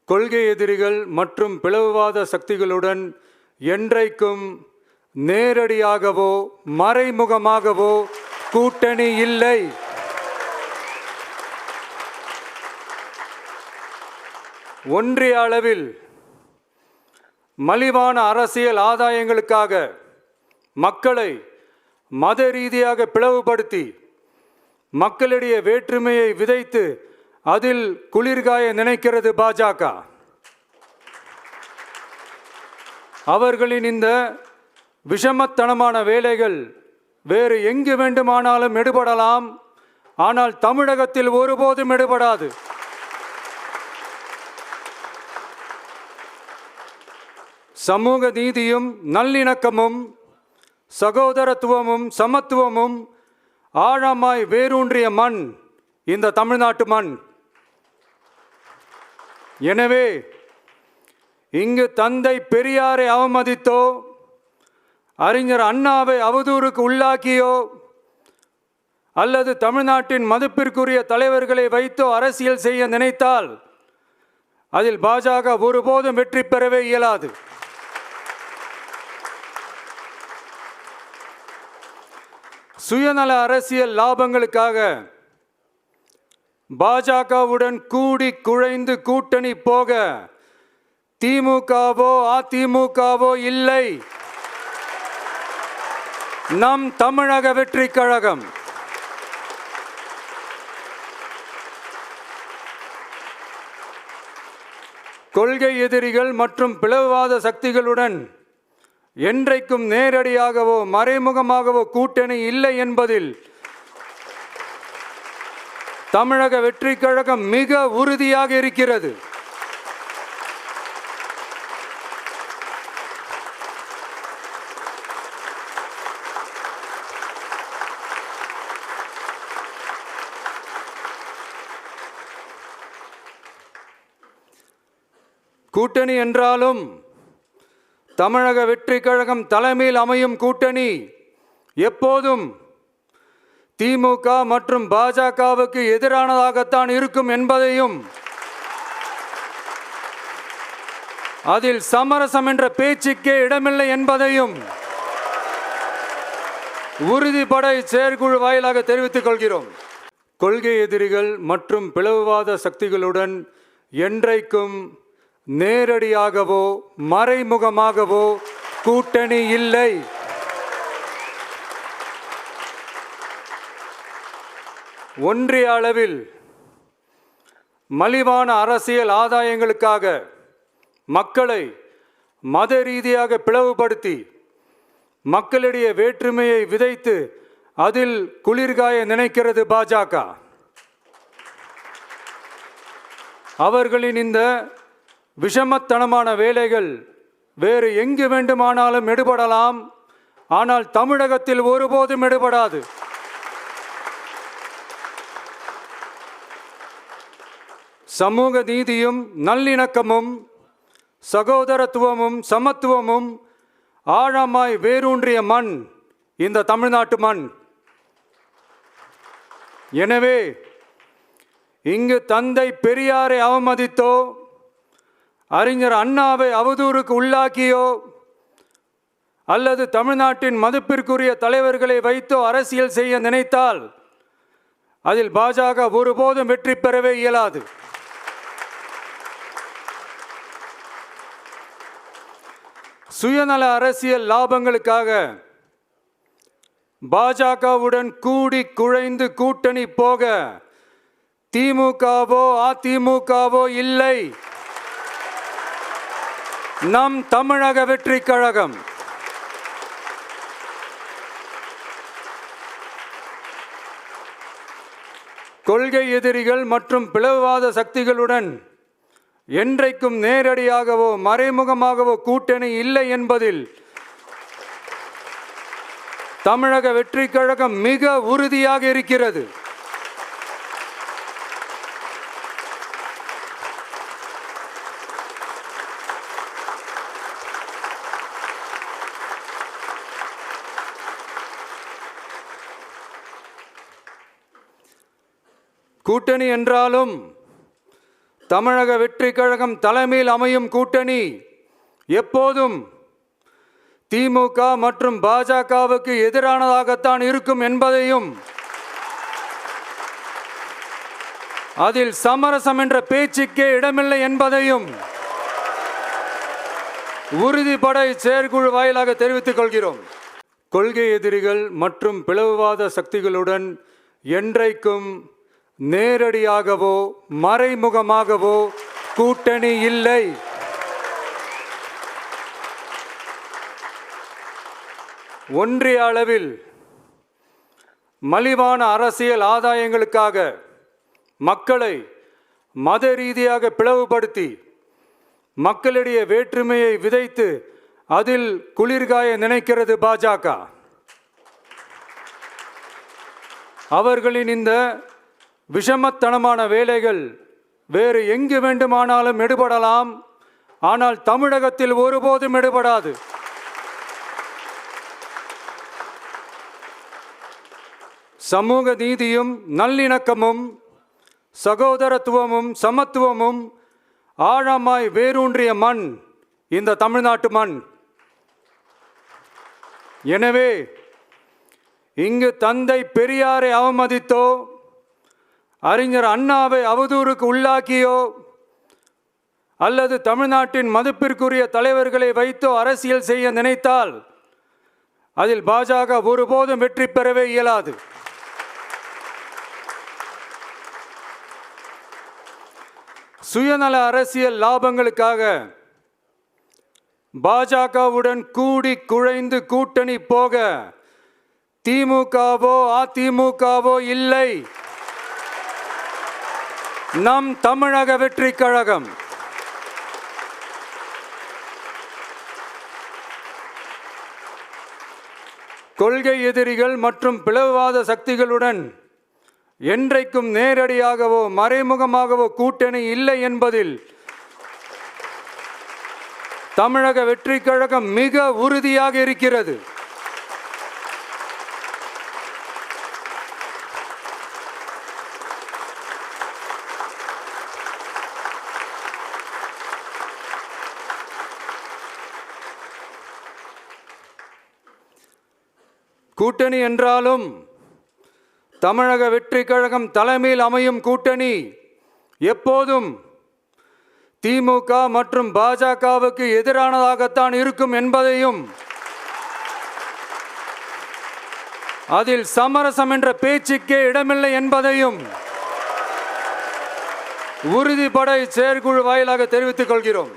கொள்கை எதிரிகள் மற்றும் பிளவுவாத சக்திகளுடன் என்றைக்கும் நேரடியாகவோ மறைமுகமாகவோ கூட்டணி இல்லை. ஒன்றிய அளவில் மலிவான அரசியல் ஆதாயங்களுக்காக மக்களை மத ரீதியாக பிளவுபடுத்தி மக்களிடையே வேற்றுமையை விதைத்து அதில் குளிர்காய நினைக்கிறது பாஜக. அவர்களின் இந்த விஷமத்தனமான வேலைகள் வேறு எங்கு வேண்டுமானாலும் எடுபடலாம், ஆனால் தமிழகத்தில் ஒருபோதும் எடுபடாது. சமூக நீதியும் நல்லிணக்கமும் சகோதரத்துவமும் சமத்துவமும் ஆழமாய் வேரூன்றிய மண் இந்த தமிழ்நாட்டு மண். எனவே இங்கு தந்தை பெரியாரை அவமதித்தோ அறிஞர் அண்ணாவை அவதூறுக்கு உள்ளாக்கியோ அல்லது தமிழ்நாட்டின் மதிப்பிற்குரிய தலைவர்களை வைத்தோ அரசியல் செய்ய நினைத்தால் அதில் பாஜக ஒருபோதும் வெற்றி பெறவே இயலாது. சுயநல அரசியல் லாபங்களுக்காக பாஜகவுடன் கூடி குழைந்து கூட்டணி போக திமுகவோ அதிமுகவோ இல்லை. நம் தமிழக வெற்றி கழகம் கொள்கை எதிரிகள் மற்றும் பிளவுவாத சக்திகளுடன் என்றைக்கும் நேரடியாகவோ மறைமுகமாகவோ கூட்டணி இல்லை என்பதில் தமிழக வெற்றி கழகம் மிக உறுதியாக இருக்கிறது. கூட்டணி என்றாலும் தமிழக வெற்றி கழகம் தலைமையில் அமையும் கூட்டணி எப்போதும் திமுக மற்றும் பாஜகவுக்கு எதிரானதாகத்தான் இருக்கும் என்பதையும் அதில் சமரசம் என்ற பேச்சுக்கே இடமில்லை என்பதையும் உறுதிபட செயற்குழு வாயிலாக தெரிவித்துக் கொள்கிறோம். கொள்கை எதிரிகள் மற்றும் பிளவுவாத சக்திகளுடன் என்றைக்கும் நேரடியாகவோ மறைமுகமாகவோ கூட்டணி இல்லை. ஒன்றிய அளவில் மலிவான அரசியல் ஆதாயங்களுக்காக மக்களை மத ரீதியாக பிளவுபடுத்தி மக்களிடையே வேற்றுமையை விதைத்து அதில் குளிர்காய நினைக்கிறது பாஜக. அவர்களின் இந்த விஷமத்தனமான வேலைகள் வேறு எங்கு வேண்டுமானாலும் எடுபடலாம், ஆனால் தமிழகத்தில் ஒருபோதும் எடுபடாது. சமூக நீதியும் நல்லிணக்கமும் சகோதரத்துவமும் சமத்துவமும் ஆழமாய் வேரூன்றிய மண் இந்த தமிழ்நாட்டு மண். எனவே இங்கு தந்தை பெரியாரை அவமதித்தோ அறிஞர் அண்ணாவை அவதூறுக்கு உள்ளாக்கியோ அல்லது தமிழ்நாட்டின் மதிப்பிற்குரிய தலைவர்களை வைத்தோ அரசியல் செய்ய நினைத்தால் அதில் பாஜக ஒருபோதும் வெற்றி பெறவே இயலாது. சுயநல அரசியல் லாபங்களுக்காக பாஜகவுடன் கூடி குழைந்து கூட்டணி போக திமுகவோ அதிமுகவோ இல்லை. நம் தமிழக வெற்றி கழகம் கொள்கை எதிரிகள் மற்றும் பிளவுவாத சக்திகளுடன் என்றைக்கும் நேரடியாகவோ மறைமுகமாகவோ கூட்டணி இல்லை என்பதில் தமிழக வெற்றி கழகம் மிக உறுதியாக இருக்கிறது. கூட்டணி என்றாலும் தமிழக வெற்றிக் கழகம் தலைமையில் அமையும் கூட்டணி எப்போதும் திமுக மற்றும் பாஜகவுக்கு எதிரானதாகத்தான் இருக்கும் என்பதையும், அதில் சமரசம் என்ற பேச்சுக்கே இடமில்லை என்பதையும் உறுதிபட செயற்குழு வாயிலாக தெரிவித்துக் கொள்கிறோம். கொள்கை எதிரிகள் மற்றும் பிளவுவாத சக்திகளுடன் என்றைக்கும் நேரடியாகவோ மறைமுகமாகவோ கூட்டணி இல்லை. ஒன்றிய அளவில் மலிவான அரசியல் ஆதாயங்களுக்காக மக்களை மத ரீதியாக பிளவுபடுத்தி மக்களிடையே வேற்றுமையை விதைத்து அதில் குளிர்காய நினைக்கிறது பாஜக. அவர்களின் இந்த விஷமத்தனமான வேலைகள் வேறு எங்கு வேண்டுமானாலும் எடுபடலாம், ஆனால் தமிழகத்தில் ஒருபோதும் எடுபடாது. சமூக நீதியும் நல்லிணக்கமும் சகோதரத்துவமும் சமத்துவமும் ஆழமாய் வேரூன்றிய மண் இந்த தமிழ்நாட்டு மண். எனவே இங்கு தந்தை பெரியாரை அவமதித்தோ அறிஞர் அண்ணாவை அவதூறுக்கு உள்ளாக்கியோ அல்லது தமிழ்நாட்டின் மதிப்பிற்குரிய தலைவர்களை வைத்தோ அரசியல் செய்ய நினைத்தால் அதில் பாஜக ஒருபோதும் வெற்றி பெறவே இயலாது. சுயநல அரசியல் லாபங்களுக்காக பாஜகவுடன் கூடி குழைந்து கூட்டணி போக திமுகவோ அதிமுகவோ இல்லை. நம் தமிழக வெற்றிக் கழகம் கொள்கை எதிரிகள் மற்றும் பிளவுவாத சக்திகளுடன் என்றைக்கும் நேரடியாகவோ மறைமுகமாகவோ கூட்டணி இல்லை என்பதில் தமிழக வெற்றிக் கழகம் மிக உறுதியாக இருக்கிறது. கூட்டணி என்றாலும் தமிழக வெற்றிக் கழகம் தலைமையில் அமையும் கூட்டணி எப்போதும் திமுக மற்றும் பாஜகவுக்கு எதிரானதாகத்தான் இருக்கும் என்பதையும், அதில் சமரசம் என்ற பேச்சுக்கே இடமில்லை என்பதையும் உறுதிபட செயற்குழு வாயிலாக தெரிவித்துக் கொள்கிறோம்.